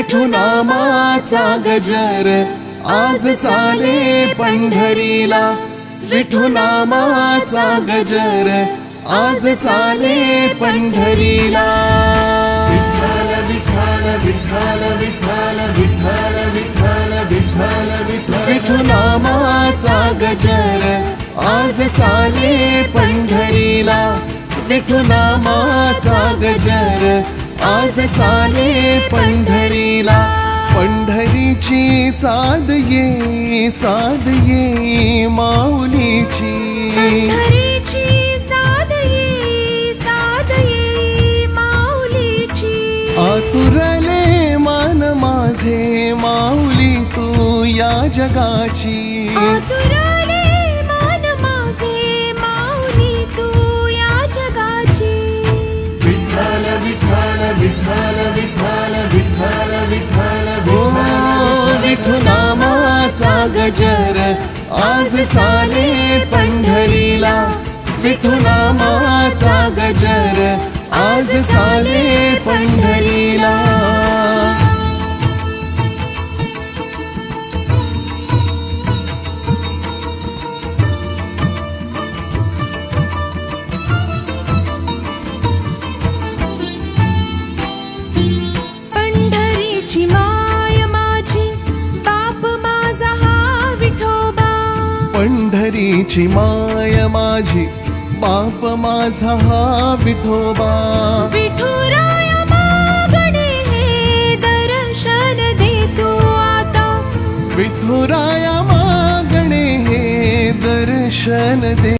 विठुनामाचा गजर आज चाले पंढरीला, विठुनामाचा गजर आज चाले पंढरीला। विठ्ठल विठ्ठल विठ्ठल विठ्ठल विठ्ठल विठ्ठल विठ्ठल विठ्ठल, विठुनामाचा गजर आज चाले पंढरीला, विठुनामाचा गजर आज चाले पंढरीला। पंढरीची साद ये माऊलीची, पंढरीची साद ये माऊलीची। आतुरले मन माझे माऊली तू या जगाची, आतुरले मन माझे माऊली तू या जगाची। विठ्ठल विठ्ठल विठ्ठल विठ्ठल विठ्ठल विठ्ठल विठ्ठल, विठुनामाचा गजर आज चाले पंढरीला, विठुनामाचा गजर आज चाले पंढरीला। पंढरीची माय माझी बाप माझा हा विठोबा, पंढरीची माय माझी बाप माझा हा विठोबा। विठुराया मागणे हे दर्शन दे तू आता, विठुराया मागणे हे दर्शन दे।